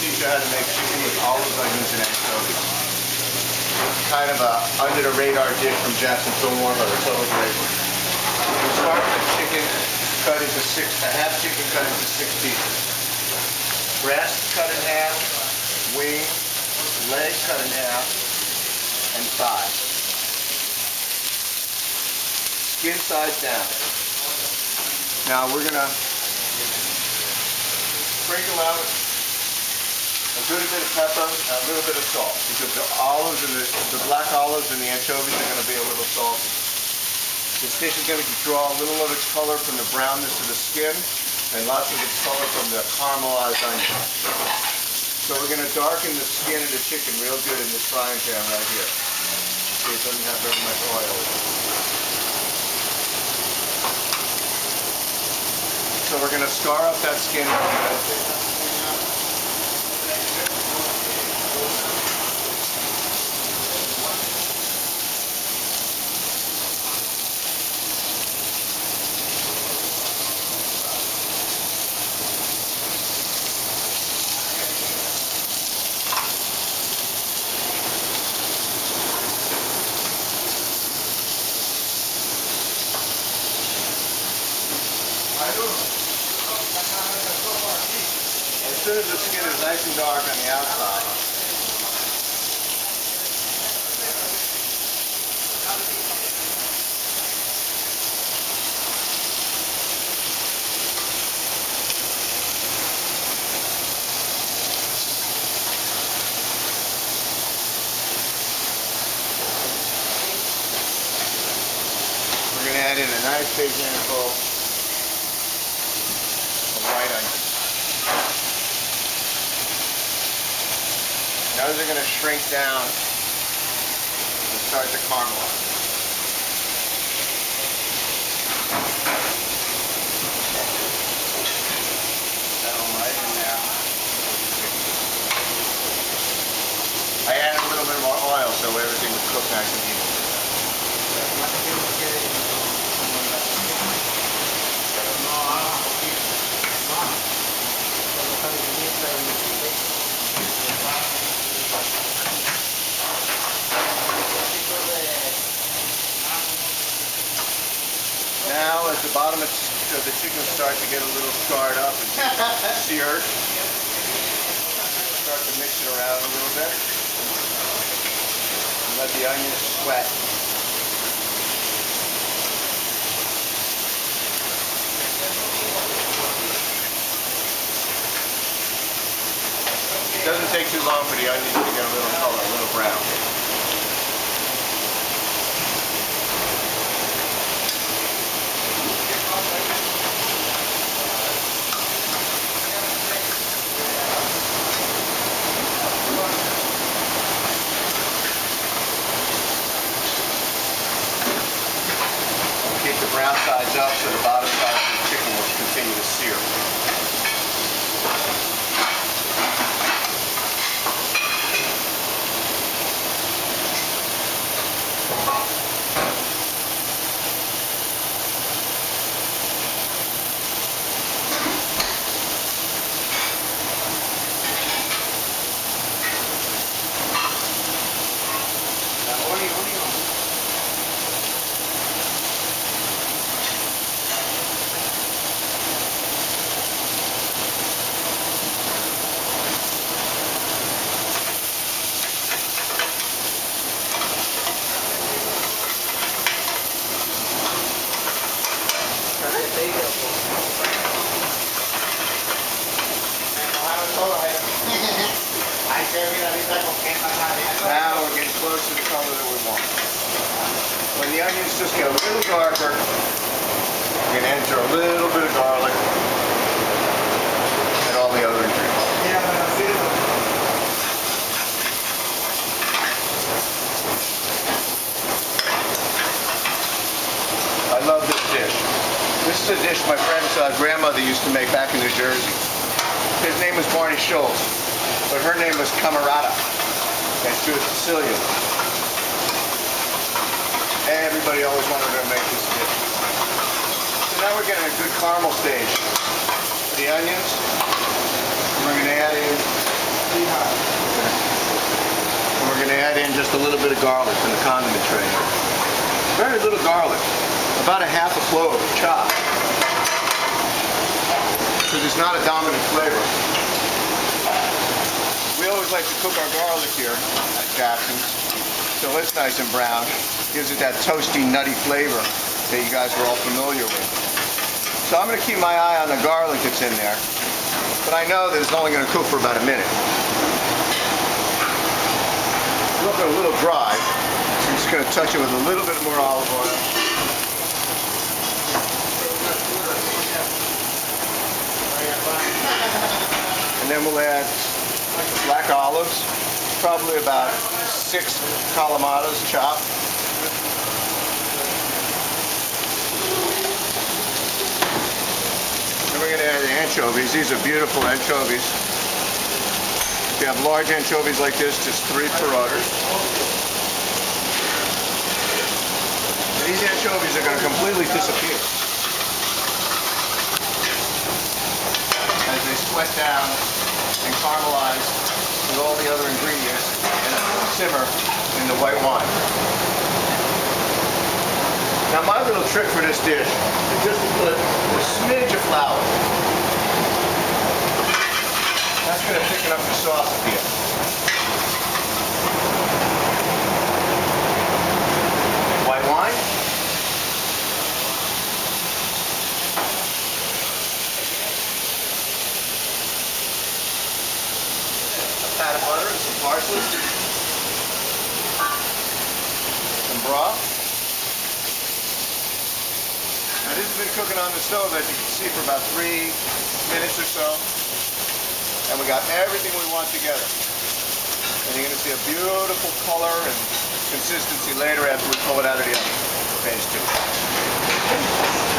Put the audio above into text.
teach you how to make chicken with olives, onions, and anchovies. It's kind of a under the radar dish from Jackson Fillmore, but it's totally great. We start with a chicken cut into a half chicken cut into 6 pieces. Breast cut in half, wing, leg cut in half, and thigh. Skin side down. Now we're gonna sprinkle out a good bit of pepper and a little bit of salt because the olives and the black olives and the anchovies are going to be a little salty. This dish is going to draw a little of its color from the brownness of the skin and lots of its color from the caramelized onion. So we're going to darken the skin of the chicken real good in this frying pan right here. See, it doesn't have very much oil. So we're going to scar up that skin. As soon as the skin is nice and dark on the outside, we're going to add in a nice big handful of white onion. Those are going to shrink down and start to caramelize. That one right in there. I added a little bit more oil so everything would cook nice and evenly. Now, as the bottom of the chicken starts to get a little scarred up and seared, start to mix it around a little bit and let the onions sweat. It doesn't take too long for the onions to get a little color, a little brown. Keep the brown sides up so the bottom side of the chicken will continue to sear. Now we're getting close to the color that we want. When the onions just get a little darker, we're going to enter a little bit of garlic and all the other ingredients. I love this dish. This is a dish my friend's grandmother used to make back in New Jersey. His name was Barney Schultz, but her name was Camerata, and she was Sicilian. Everybody always wanted her to make this dish. So now we're getting a good caramel stage. The onions, and we're going to add in in just a little bit of garlic in the condiment tray. Very little garlic, about a half a clove chopped, because it's not a dominant flavor. We always like to cook our garlic here at Jackson's, so it's nice and brown. Gives it that toasty, nutty flavor that you guys are all familiar with. So I'm going to keep my eye on the garlic that's in there, but I know that it's only going to cook for about a minute. It's looking a little dry. I'm just going to touch it with a little bit more olive oil. And then we'll add black olives, probably about 6 calamatas chopped. Then we're going to add the anchovies. These are beautiful anchovies. If you have large anchovies like this, just 3 per order. These anchovies are going to completely disappear as they sweat down and caramelize with all the other ingredients and simmer in the white wine. Now my little trick for this dish is just to put a smidge of flour. That's going to thicken up the sauce a bit. White wine. Pat of butter and some parsley, some broth. Now this has been cooking on the stove, as you can see, for about 3 minutes or so, and we got everything we want together. And you're going to see a beautiful color and consistency later after we pull it out of the oven. Phase 2.